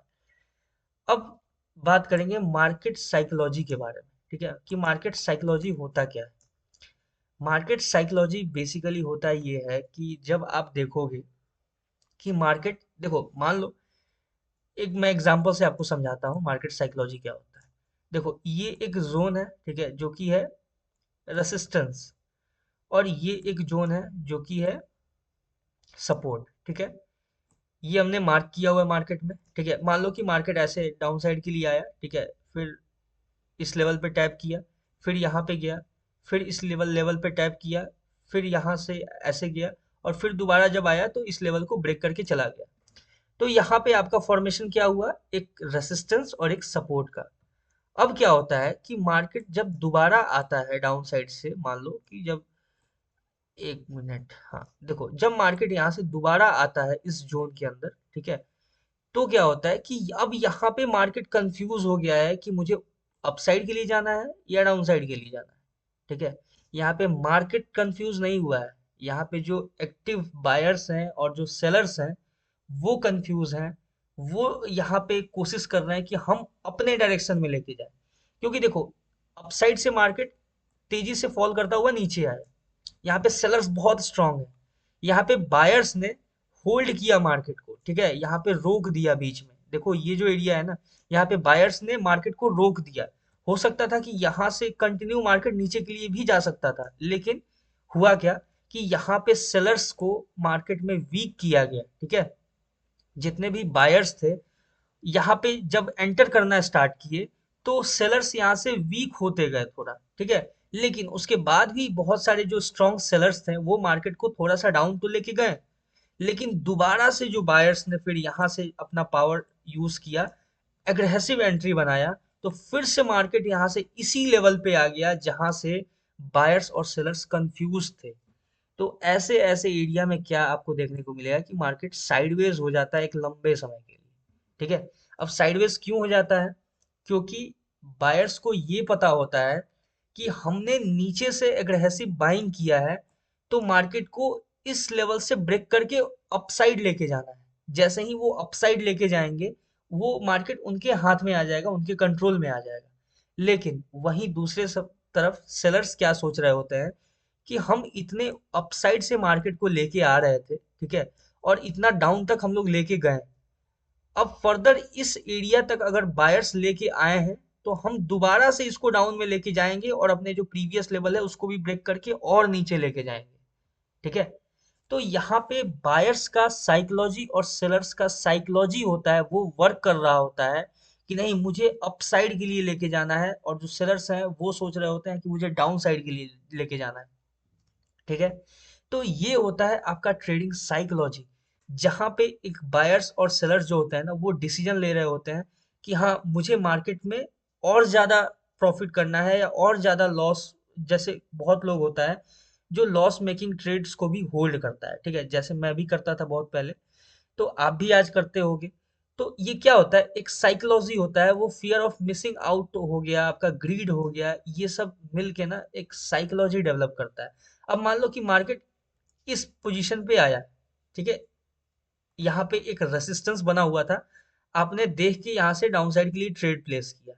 अब बात करेंगे मार्केट साइकोलॉजी के बारे में, ठीक है, कि मार्केट साइकोलॉजी होता क्या है। मार्केट साइकोलॉजी बेसिकली होता ये है कि जब आप देखोगे कि मार्केट, देखो मान लो एक मैं एग्जांपल से आपको समझाता हूँ मार्केट साइकोलॉजी क्या होता है। देखो ये एक जोन है, ठीक है, जो कि है रेसिस्टेंस, और ये एक जोन है जो कि है सपोर्ट, ठीक है। ये हमने मार्क किया हुआ है मार्केट में, ठीक है। मान लो कि मार्केट ऐसे डाउन साइड के लिए आया, ठीक है, फिर इस लेवल पे टैप किया, फिर यहाँ पे गया, फिर इस लेवल लेवल पे टैप किया, फिर यहाँ से ऐसे गया, और फिर दोबारा जब आया तो इस लेवल को ब्रेक करके चला गया। तो यहाँ पे आपका फॉर्मेशन क्या हुआ, एक रेसिस्टेंस और एक सपोर्ट का। अब क्या होता है कि मार्केट जब दोबारा आता है डाउन साइड से, मान लो कि जब, एक मिनट, हाँ देखो जब मार्केट यहाँ से दोबारा आता है इस जोन के अंदर, ठीक है, तो क्या होता है कि अब यहाँ पे मार्केट कंफ्यूज हो गया है कि मुझे अपसाइड के लिए जाना है या डाउन साइड के लिए जाना है, ठीक है। यहाँ पे मार्केट कंफ्यूज नहीं हुआ है, यहाँ पे जो एक्टिव बायर्स हैं और जो सेलर्स हैं वो कंफ्यूज हैं। वो यहाँ पे कोशिश कर रहे हैं कि हम अपने डायरेक्शन में लेके जाए, क्योंकि देखो अपसाइड से मार्केट तेजी से फॉल करता हुआ नीचे आया, यहाँ पे सेलर्स बहुत स्ट्रांग है, यहाँ पे बायर्स ने होल्ड किया मार्केट को, ठीक है, यहाँ पे रोक दिया बीच में। देखो ये जो एरिया है ना, यहाँ पे बायर्स ने मार्केट को रोक दिया। हो सकता था कि यहाँ से कंटिन्यू मार्केट नीचे के लिए भी जा सकता था, लेकिन हुआ क्या कि यहाँ पे सेलर्स को मार्केट में वीक किया गया, ठीक है। जितने भी बायर्स थे यहाँ पे जब एंटर करना स्टार्ट किए, तो सेलर्स यहाँ से वीक होते गए थोड़ा, ठीक है। लेकिन उसके बाद भी बहुत सारे जो स्ट्रॉन्ग सेलर्स थे वो मार्केट को थोड़ा सा डाउन तो लेके गए, लेकिन दोबारा से जो बायर्स ने फिर यहाँ से अपना पावर यूज किया, एग्रेसिव एंट्री बनाया, तो फिर से मार्केट यहाँ से इसी लेवल पे आ गया जहां से बायर्स और सेलर्स कंफ्यूज थे। तो ऐसे ऐसे एरिया में क्या आपको देखने को मिलेगा कि मार्केट साइडवेज हो जाता है एक लंबे समय के लिए। ठीक है। अब साइडवेज क्यों हो जाता है? क्योंकि बायर्स को ये पता होता है कि हमने नीचे से एग्रेसिव बाइंग किया है, तो मार्केट को इस लेवल से ब्रेक करके अपसाइड लेके जाना है। जैसे ही वो अपसाइड लेके जाएंगे, वो मार्केट उनके हाथ में आ जाएगा, उनके कंट्रोल में आ जाएगा। लेकिन वहीं दूसरे सब तरफ सेलर्स क्या सोच रहे होते हैं कि हम इतने अपसाइड से मार्केट को लेके आ रहे थे, ठीक है, और इतना डाउन तक हम लोग लेके गए। अब फर्दर इस एरिया तक अगर बायर्स लेके आए हैं, तो हम दोबारा से इसको डाउन में लेके जाएंगे और अपने जो प्रीवियस लेवल है उसको भी ब्रेक करके और नीचे लेके जाएंगे। ठीक है। तो यहाँ पे बायर्स का साइकोलॉजी और सेलर्स का साइकोलॉजी होता है, वो वर्क कर रहा होता है कि नहीं, मुझे अपसाइड के लिए लेके जाना है, और जो सेलर्स हैं वो सोच रहे होते हैं कि मुझे डाउन साइड के लिए लेके जाना है। ठीक है। तो ये होता है आपका ट्रेडिंग साइकोलॉजी, जहां पे एक बायर्स और सेलर्स जो होते हैं ना, वो डिसीजन ले रहे होते हैं कि हाँ, मुझे मार्केट में और ज्यादा प्रॉफिट करना है या और ज्यादा लॉस। जैसे बहुत लोग होता है जो लॉस मेकिंग ट्रेड्स को भी होल्ड करता है। ठीक है, जैसे मैं भी करता था बहुत पहले, तो आप भी आज करते होगे। तो ये क्या होता है, एक साइकोलॉजी होता है, वो फियर ऑफ मिसिंग आउट हो गया, आपका ग्रीड हो गया, ये सब मिल के ना एक साइकोलॉजी डेवलप करता है। अब मान लो कि मार्केट इस पोजीशन पे आया, ठीक है, यहाँ पे एक रेसिस्टेंस बना हुआ था, आपने देख के यहाँ से डाउन साइड के लिए ट्रेड प्लेस किया।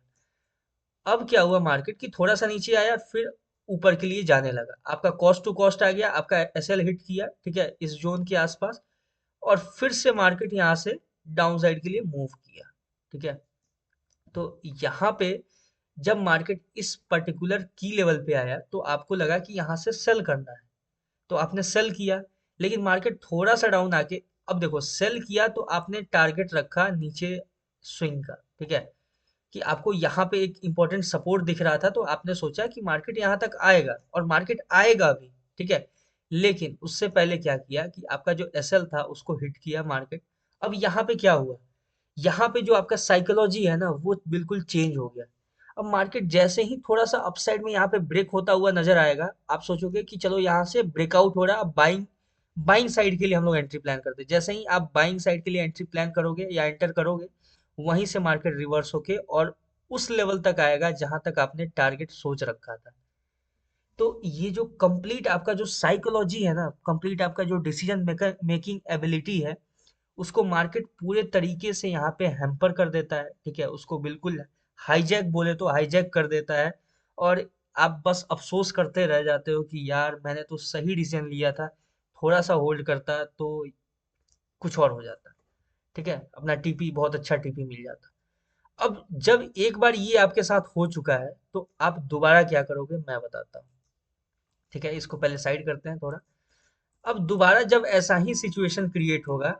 अब क्या हुआ, मार्केट की थोड़ा सा नीचे आया, फिर ऊपर के लिए जाने लगा, आपका कॉस्ट टू कॉस्ट आ गया, आपका एसएल हिट किया, ठीक है, इस जोन के आसपास, और फिर से मार्केट यहाँ से डाउन साइड के लिए मूव किया। ठीक है। तो यहाँ पे जब मार्केट इस पर्टिकुलर की लेवल पे आया, तो आपको लगा कि यहाँ से सेल करना है, तो आपने सेल किया। लेकिन मार्केट थोड़ा सा डाउन आके, अब देखो, सेल किया तो आपने टारगेट रखा नीचे स्विंग का। ठीक है, कि आपको यहाँ पे एक इंपॉर्टेंट सपोर्ट दिख रहा था, तो आपने सोचा कि मार्केट यहाँ तक आएगा, और मार्केट आएगा भी। ठीक है। लेकिन उससे पहले क्या किया कि आपका जो एसएल था उसको हिट किया मार्केट। अब यहाँ पे क्या हुआ, यहाँ पे जो आपका साइकोलॉजी है ना, वो बिल्कुल चेंज हो गया। अब मार्केट जैसे ही थोड़ा सा अपसाइड में यहाँ पे ब्रेक होता हुआ नजर आएगा, आप सोचोगे कि चलो यहाँ से ब्रेकआउट हो रहा है, अब बाइंग बाइंग साइड के लिए हम लोग एंट्री प्लान करते हैं। जैसे ही आप बाइंग साइड के लिए एंट्री प्लान करोगे या एंटर करोगे, वहीं से मार्केट रिवर्स होके और उस लेवल तक आएगा जहां तक आपने टारगेट सोच रखा था। तो ये जो कंप्लीट आपका जो साइकोलॉजी है ना, कंप्लीट आपका जो डिसीजन मेकर मेकिंग एबिलिटी है, उसको मार्केट पूरे तरीके से यहाँ पे हैम्पर कर देता है। ठीक है, उसको बिल्कुल हाईजैक बोले तो हाईजैक कर देता है, और आप बस अफसोस करते रह जाते हो कि यार, मैंने तो सही डिसीजन लिया था, थोड़ा सा होल्ड करता तो कुछ और हो जाता। ठीक है, अपना टीपी, बहुत अच्छा टीपी मिल जाता। अब जब एक बार ये आपके साथ हो चुका है, तो आप दोबारा क्या करोगे मैं बताता हूँ। ठीक है, इसको पहले साइड करते हैं थोड़ा। अब दोबारा जब ऐसा ही सिचुएशन क्रिएट होगा,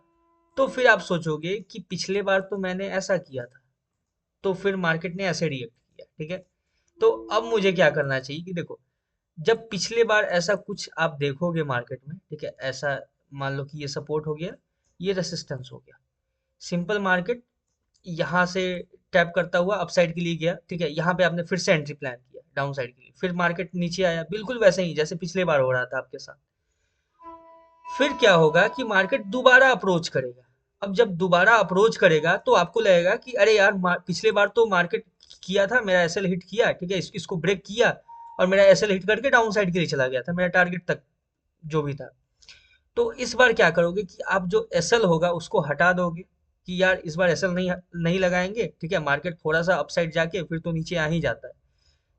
तो फिर आप सोचोगे कि पिछले बार तो मैंने ऐसा किया था, तो फिर मार्केट ने ऐसे रिएक्ट किया। ठीक है, तो अब मुझे क्या करना चाहिए कि देखो, जब पिछले बार ऐसा कुछ आप देखोगे मार्केट में, ठीक है, ऐसा मान लो कि ये सपोर्ट हो गया, ये रेसिस्टेंस हो गया, सिंपल मार्केट यहाँ से टैप करता हुआ अपसाइड के लिए गया। ठीक है, यहाँ पे आपने फिर से एंट्री प्लान किया डाउन साइड के लिए, फिर मार्केट नीचे आया, बिल्कुल वैसे ही जैसे पिछले बार हो रहा था आपके साथ। फिर क्या होगा कि मार्केट दोबारा अप्रोच करेगा। अब जब दोबारा अप्रोच करेगा, तो आपको लगेगा कि अरे यार, पिछले बार तो मार्केट किया था, मेरा एसएल हिट किया, ठीक है, इसको ब्रेक किया, और मेरा एसएल हिट करके डाउन साइड के लिए चला गया था, मेरा टारगेट तक जो भी था। तो इस बार क्या करोगे कि आप जो एसएल होगा उसको हटा दोगे, कि यार इस बार एसएल नहीं नहीं लगाएंगे। ठीक है, मार्केट थोड़ा सा अपसाइड जाके फिर तो नीचे आ ही जाता है।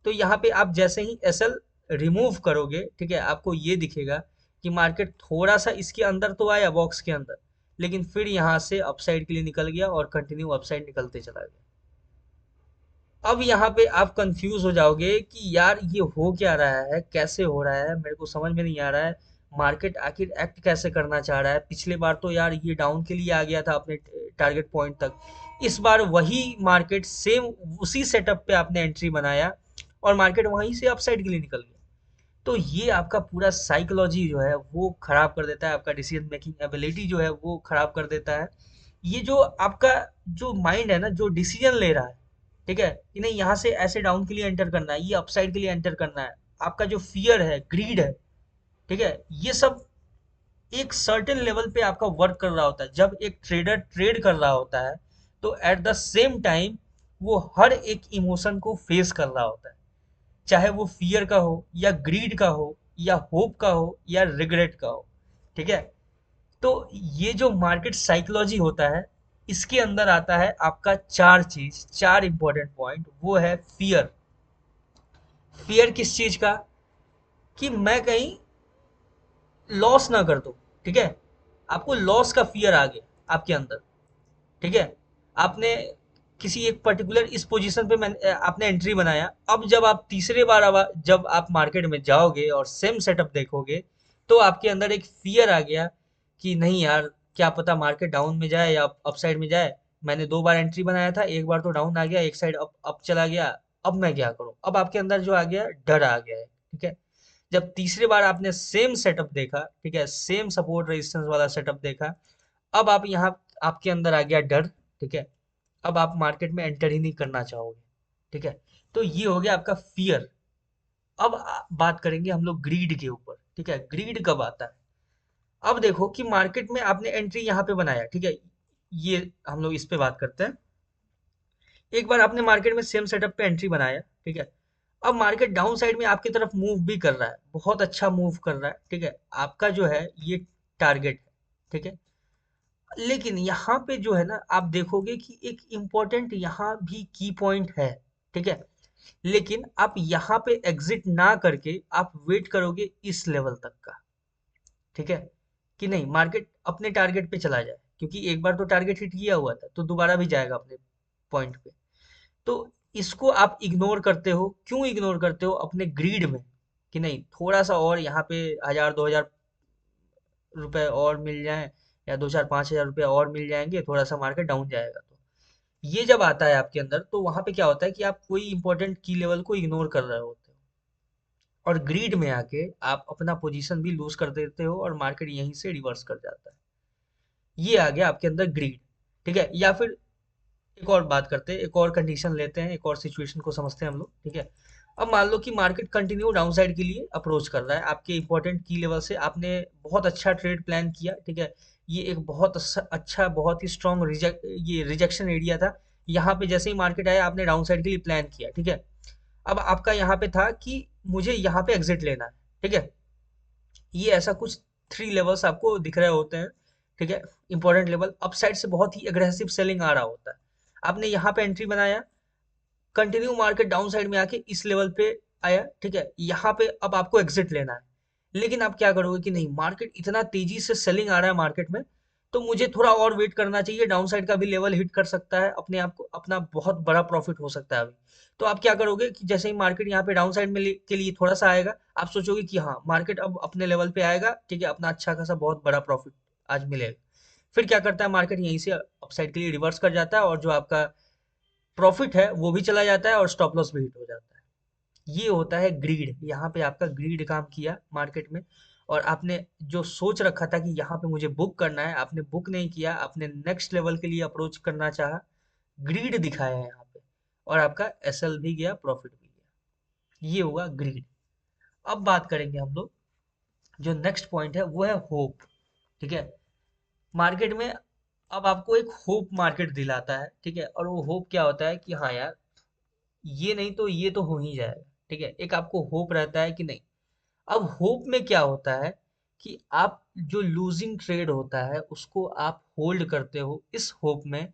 तो यहाँ पे आप जैसे ही एसएल रिमूव करोगे, ठीक है, आपको ये दिखेगा कि मार्केट थोड़ा सा इसके अंदर तो आया, बॉक्स के अंदर, लेकिन फिर यहाँ से अपसाइड के लिए निकल गया और कंटिन्यू अपसाइड निकलते चला गया। अब यहाँ पे आप कंफ्यूज हो जाओगे कि यार, ये हो क्या रहा है, कैसे हो रहा है, मेरे को समझ में नहीं आ रहा है। मार्केट आखिर एक्ट कैसे करना चाह रहा है? पिछले बार तो यार ये डाउन के लिए आ गया था अपने टारगेट पॉइंट तक, इस बार वही मार्केट सेम उसी सेटअप पे आपने एंट्री बनाया, और मार्केट वहीं से अपसाइड के लिए निकल गया। तो ये आपका पूरा साइकोलॉजी जो है वो खराब कर देता है, आपका डिसीजन मेकिंग एबिलिटी जो है वो खराब कर देता है। ये जो आपका जो माइंड है ना, जो डिसीजन ले रहा है, ठीक है, कि नहीं यहाँ से ऐसे डाउन के लिए एंटर करना है, ये अपसाइड के लिए एंटर करना है। आपका जो फियर है, ग्रीड है, ठीक है, ये सब एक सर्टेन लेवल पे आपका वर्क कर रहा होता है। जब एक ट्रेडर ट्रेड कर रहा होता है तो एट द सेम टाइम वो हर एक इमोशन को फेस कर रहा होता है, चाहे वो फियर का हो या ग्रीड का हो या होप का हो या रिग्रेट का हो। ठीक है, तो ये जो मार्केट साइकोलॉजी होता है, इसके अंदर आता है आपका चार चीज, चार इंपॉर्टेंट पॉइंट। वो है फियर। फियर किस चीज का? कि मैं कहीं लॉस ना कर दूं। ठीक है, आपको लॉस का फियर आ गया आपके अंदर। ठीक है, आपने किसी एक पर्टिकुलर इस पोजीशन पे आपने एंट्री बनाया। अब जब आप तीसरे बार अब जब आप मार्केट में जाओगे और सेम सेटअप देखोगे, तो आपके अंदर एक फियर आ गया कि नहीं यार, क्या पता मार्केट डाउन में जाए या अप साइड में जाए। मैंने दो बार एंट्री बनाया था, एक बार तो डाउन आ गया, एक साइड अप चला गया। अब मैं क्या करूं? अब आपके अंदर जो आ गया, डर आ गया है। ठीक है, जब तीसरी बार आपने सेम सेटअप देखा, ठीक है, सेम सपोर्ट रेजिस्टेंस वाला सेटअप देखा, अब आप यहाँ आपके अंदर आ गया डर। ठीक है, अब आप मार्केट में एंटर ही नहीं करना चाहोगे। ठीक है, तो ये हो गया आपका फियर। अब बात करेंगे हम लोग ग्रीड के ऊपर। ठीक है, ग्रीड कब आता है? अब देखो कि मार्केट में आपने एंट्री यहाँ पे बनाया। ठीक है, ये हम लोग इस पे बात करते हैं। एक बार आपने मार्केट में सेम सेटअप पे एंट्री बनाया। ठीक है, अब मार्केट डाउन साइड में आपकी तरफ मूव भी कर रहा है, बहुत अच्छा मूव कर रहा है। ठीक है, आपका जो है ये टारगेट है। ठीक है, लेकिन यहाँ पे जो है ना, आप देखोगे कि एक इम्पोर्टेंट यहाँ भी की पॉइंट है। ठीक है, लेकिन आप यहाँ पे एग्जिट ना करके आप वेट करोगे इस लेवल तक का। ठीक है, कि नहीं मार्केट अपने टारगेट पे चला जाए, क्योंकि एक बार तो टारगेट हिट किया हुआ था तो दोबारा भी जाएगा अपने पॉइंट पे। तो इसको आप इग्नोर करते हो। क्यों इग्नोर करते हो? अपने ग्रीड में, कि नहीं थोड़ा सा और यहाँ पे 1000 2000 रुपए और मिल जाए, या 2000 5000 रुपए और मिल जाएंगे, थोड़ा सा मार्केट डाउन जाएगा। तो ये जब आता है आपके अंदर, तो वहां पे क्या होता है कि आप कोई इंपॉर्टेंट की लेवल को इग्नोर कर रहे होते हो, और ग्रीड में आके आप अपना पोजीशन भी लूज कर देते हो और मार्केट यहीं से रिवर्स कर जाता है। ये आ गया आपके अंदर ग्रीड। ठीक है, या फिर एक और बात करते हैं, एक और कंडीशन लेते हैं, एक और सिचुएशन को समझते हैं हम लोग। ठीक है, अब मान लो कि मार्केट कंटिन्यू डाउन साइड के लिए अप्रोच कर रहा है आपके इंपॉर्टेंट की लेवल से। आपने बहुत अच्छा ट्रेड प्लान किया। ठीक है, ये एक बहुत अच्छा, बहुत ही स्ट्रॉन्ग ये रिजेक्शन एरिया था। यहाँ पे जैसे ही मार्केट आया, आपने डाउन साइड के लिए प्लान किया। ठीक है, अब आपका यहाँ पे था कि मुझे यहाँ पे एग्जिट लेना है। ठीक है, ये ऐसा कुछ थ्री लेवल्स आपको दिख रहे होते हैं। ठीक है, इंपॉर्टेंट लेवल अप साइड से बहुत ही एग्रेसिव सेलिंग आ रहा होता है। आपने यहाँ पे एंट्री बनाया, कंटिन्यू मार्केट डाउन साइड में आके इस लेवल पे आया। ठीक है, यहाँ पे अब आपको एग्जिट लेना है। लेकिन आप क्या करोगे कि नहीं, मार्केट इतना तेजी से सेलिंग आ रहा है मार्केट में, तो मुझे थोड़ा और वेट करना चाहिए, डाउन साइड का भी लेवल हिट कर सकता है, अपने आप को अपना बहुत बड़ा प्रॉफिट हो सकता है अभी। तो आप क्या करोगे कि जैसे ही मार्केट यहाँ पे डाउन साइड में के लिए थोड़ा सा आएगा, आप सोचोगे कि हाँ मार्केट अब अपने लेवल पे आएगा। ठीक है, अपना अच्छा खासा बहुत बड़ा प्रॉफिट आज मिलेगा। फिर क्या करता है मार्केट, यहीं से अपसाइड के लिए रिवर्स कर जाता है, और जो आपका प्रॉफिट है वो भी चला जाता है और स्टॉप लॉस भी हिट हो जाता है। ये होता है ग्रीड। यहाँ पे आपका ग्रीड काम किया मार्केट में, और आपने जो सोच रखा था कि यहाँ पे मुझे बुक करना है, आपने बुक नहीं किया, आपने नेक्स्ट लेवल के लिए अप्रोच करना चाहा, ग्रीड दिखाया है यहाँ पे, और आपका एसएल भी गया, प्रॉफिट भी गया। ये हुआ ग्रीड। अब बात करेंगे हम लोग, जो नेक्स्ट पॉइंट है वो है होप। ठीक है, मार्केट में अब आपको एक होप मार्केट दिलाता है। ठीक है, और वो होप क्या होता है कि हाँ यार, ये नहीं तो ये तो हो ही जाएगा। ठीक है, एक आपको होप रहता है कि नहीं। अब होप में क्या होता है कि आप जो लूजिंग ट्रेड होता है उसको आप होल्ड करते हो इस होप में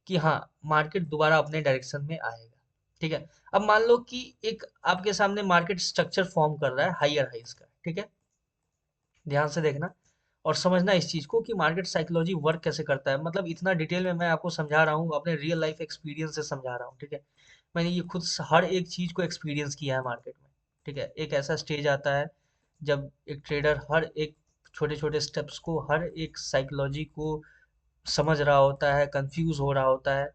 कि हाँ मार्केट दोबारा अपने डायरेक्शन में आएगा। ठीक है, अब मान लो कि एक आपके सामने मार्केट स्ट्रक्चर फॉर्म कर रहा है हायर हाइज का। ठीक है, ध्यान से देखना और समझना इस चीज को कि मार्केट साइकोलॉजी वर्क कैसे करता है। मतलब इतना डिटेल में मैं आपको समझा रहा हूँ, अपने रियल लाइफ एक्सपीरियंस से समझा रहा हूँ। ठीक है, मैंने ये खुद हर एक चीज को एक्सपीरियंस किया है मार्केट में। ठीक है, एक ऐसा स्टेज आता है जब एक ट्रेडर हर एक छोटे छोटे स्टेप्स को, हर एक साइकोलॉजी को समझ रहा होता है, कंफ्यूज हो रहा होता है।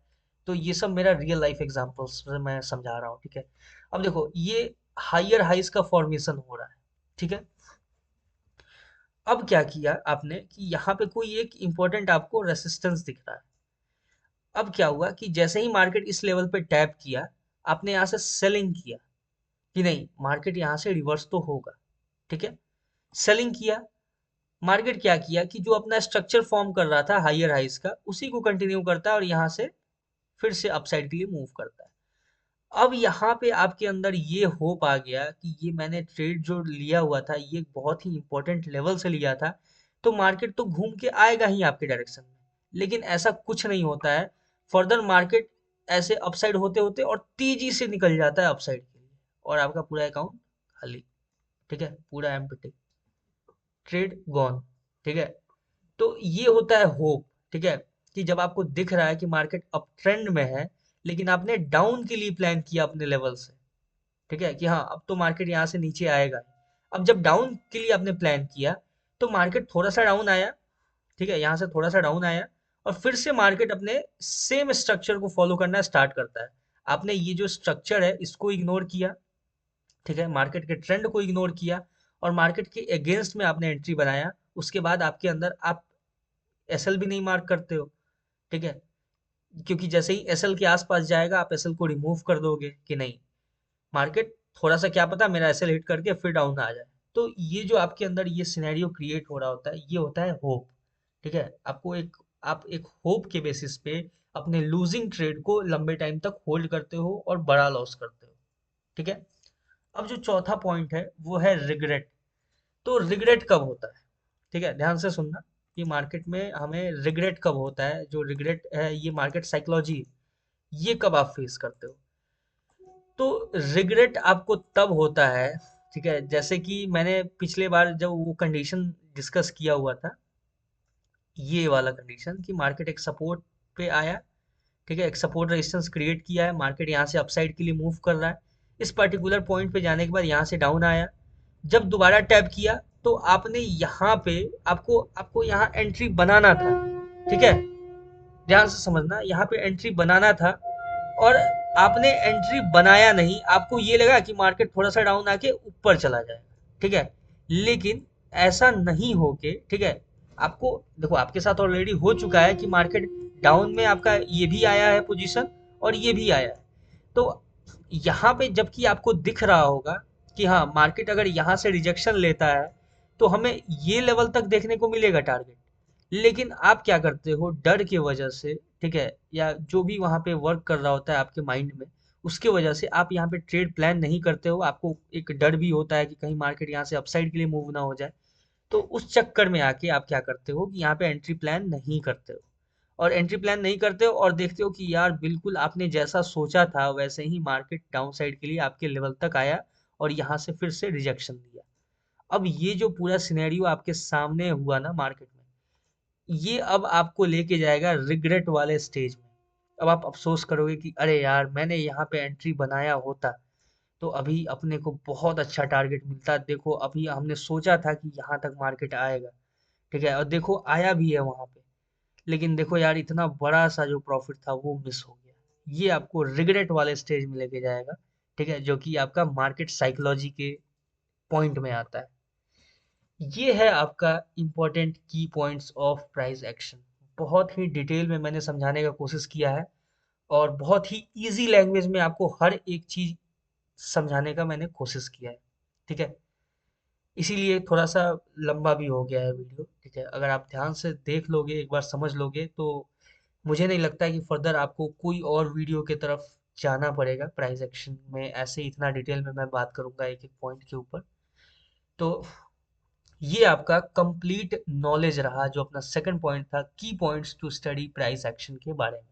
तो ये सब मेरा रियल लाइफ एग्जांपल्स से मैं समझा रहा हूँ। ठीक है, अब देखो ये हायर हाइज का फॉर्मेशन हो रहा है। ठीक है, अब क्या किया आपने कि यहाँ पे कोई एक इंपॉर्टेंट आपको रेसिस्टेंस दिख रहा है। अब क्या हुआ कि जैसे ही मार्केट इस लेवल पे टैप किया, आपने यहाँ से सेलिंग किया कि नहीं मार्केट यहाँ से रिवर्स तो होगा, ठीक है, सेलिंग किया। मार्केट क्या किया कि जो अपना स्ट्रक्चर फॉर्म कर रहा था हायर हाइस का, उसी को कंटिन्यू करता है और यहाँ से फिर से अपसाइड के लिए मूव करता है। अब यहाँ पे आपके अंदर ये होप आ गया कि ये मैंने ट्रेड जो लिया हुआ था ये बहुत ही इंपॉर्टेंट लेवल से लिया था, तो मार्केट तो घूम के आएगा ही आपके डायरेक्शन में। लेकिन ऐसा कुछ नहीं होता है, फर्दर मार्केट ऐसे अपसाइड होते होते और तेजी से निकल जाता है अपसाइड के लिए, और आपका पूरा अकाउंट खाली, ठीक है, पूरा एम्प्टी, ट्रेड गॉन, ठीक है। तो ये होता है होप, ठीक है, कि जब आपको दिख रहा है कि मार्केट अप ट्रेंड में है, लेकिन आपने डाउन के लिए प्लान किया अपने लेवल से, ठीक है, कि हाँ अब तो मार्केट यहाँ से नीचे आएगा। अब जब डाउन के लिए आपने प्लान किया, तो मार्केट थोड़ा सा डाउन आया, ठीक है, यहाँ से थोड़ा सा डाउन आया, और फिर से मार्केट अपने सेम स्ट्रक्चर को फॉलो करना स्टार्ट करता है। आपने ये जो स्ट्रक्चर है इसको इग्नोर किया, ठीक है, मार्केट के ट्रेंड को इग्नोर किया, और मार्केट के अगेंस्ट में आपने एंट्री बनाया। उसके बाद आपके अंदर आप एसएल भी नहीं मार्क करते हो, ठीक है, क्योंकि जैसे ही एसएल के आसपास जाएगा आप एसएल को रिमूव कर दोगे कि नहीं मार्केट थोड़ा सा क्या पता मेरा एसएल हिट करके फिर डाउन आ जाए। तो ये जो आपके अंदर ये सिनेरियो क्रिएट हो रहा होता है, ये होता है होप, ठीक है। आपको एक आप एक होप के बेसिस पे अपने लूजिंग ट्रेड को लंबे टाइम तक होल्ड करते हो और बड़ा लॉस करते हो, ठीक है। अब जो चौथा पॉइंट है वो है रिग्रेट। तो रिग्रेट कब होता है, ठीक है, ध्यान से सुनना, कि मार्केट में हमें रिग्रेट कब होता है, जो रिग्रेट है ये मार्केट साइकोलॉजी, ये कब आप फेस करते हो। तो रिग्रेट आपको तब होता है, ठीक है, जैसे कि मैंने पिछले बार जब वो कंडीशन डिस्कस किया हुआ था, ये वाला कंडीशन कि मार्केट एक सपोर्ट पे आया, ठीक है, एक सपोर्ट रेजिस्टेंस क्रिएट किया है, मार्केट यहाँ से अपसाइड के लिए मूव कर रहा है, इस पर्टिकुलर पॉइंट पे जाने के बाद यहाँ से डाउन आया, जब दोबारा टैप किया, तो आपने यहाँ पे आपको आपको यहाँ एंट्री बनाना था, ठीक है, ध्यान से समझना, यहाँ पे एंट्री बनाना था, और आपने एंट्री बनाया नहीं, आपको ये लगा कि मार्केट थोड़ा सा डाउन आके ऊपर चला जाएगा, ठीक है, लेकिन ऐसा नहीं हो के, ठीक है, आपको देखो आपके साथ ऑलरेडी हो चुका है कि मार्केट डाउन में आपका ये भी आया है पोजीशन और ये भी आया है। तो यहाँ पे जबकि आपको दिख रहा होगा कि हाँ मार्केट अगर यहाँ से रिजेक्शन लेता है तो हमें ये लेवल तक देखने को मिलेगा टारगेट, लेकिन आप क्या करते हो डर की वजह से, ठीक है, या जो भी वहाँ पे वर्क कर रहा होता है आपके माइंड में, उसके वजह से आप यहाँ पे ट्रेड प्लान नहीं करते हो, आपको एक डर भी होता है कि कहीं मार्केट यहाँ से अपसाइड के लिए मूव ना हो जाए। तो उस चक्कर में आके आप क्या करते हो कि यहाँ पे एंट्री प्लान नहीं करते हो, और एंट्री प्लान नहीं करते हो और देखते हो कि यार बिल्कुल आपने जैसा सोचा था वैसे ही मार्केट डाउन साइड के लिए आपके लेवल तक आया और यहाँ से फिर से रिजेक्शन दिया। अब ये जो पूरा सिनेरियो आपके सामने हुआ ना मार्केट में, ये अब आपको लेके जाएगा रिग्रेट वाले स्टेज में। अब आप अफसोस करोगे कि अरे यार मैंने यहाँ पे एंट्री बनाया होता तो अभी अपने को बहुत अच्छा टारगेट मिलता, देखो अभी हमने सोचा था कि यहाँ तक मार्केट आएगा, ठीक है, और देखो आया भी है वहां पे, लेकिन देखो यार इतना बड़ा सा जो प्रॉफिट था वो मिस हो गया। ये आपको रिग्रेट वाले स्टेज में लेके जाएगा, ठीक है, जो कि आपका मार्केट साइकोलॉजी के पॉइंट में आता है। ये है आपका इम्पोर्टेंट की पॉइंट्स ऑफ प्राइस एक्शन। बहुत ही डिटेल में मैंने समझाने का कोशिश किया है, और बहुत ही इजी लैंग्वेज में आपको हर एक चीज समझाने का मैंने कोशिश किया है, ठीक है, इसीलिए थोड़ा सा लंबा भी हो गया है वीडियो, ठीक है। अगर आप ध्यान से देख लोगे एक बार समझ लोगे तो मुझे नहीं लगता है कि फर्दर आपको कोई और वीडियो की तरफ जाना पड़ेगा। प्राइस एक्शन में ऐसे इतना डिटेल में मैं बात करूंगा एक एक पॉइंट के ऊपर। तो ये आपका कंप्लीट नॉलेज रहा जो अपना सेकंड पॉइंट था, key points to study price action के बारे में।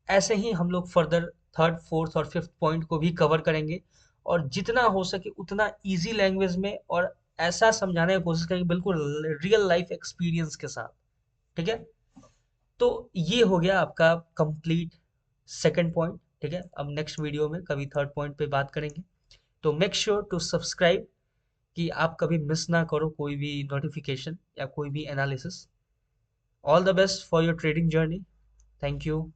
ऐसे ही हम लोग फर्दर थर्ड फोर्थ और फिफ्थ पॉइंट को भी कवर करेंगे, और जितना हो सके उतना इजी लैंग्वेज में और ऐसा समझाने की कोशिश करेंगे बिल्कुल रियल लाइफ एक्सपीरियंस के साथ, ठीक है। तो ये हो गया आपका कंप्लीट सेकंड पॉइंट, ठीक है। अब नेक्स्ट वीडियो में कभी थर्ड पॉइंट पे बात करेंगे। तो मेक श्योर टू सब्सक्राइब कि आप कभी मिस ना करो कोई भी नोटिफिकेशन या कोई भी analysis. All the best for your trading journey. Thank you.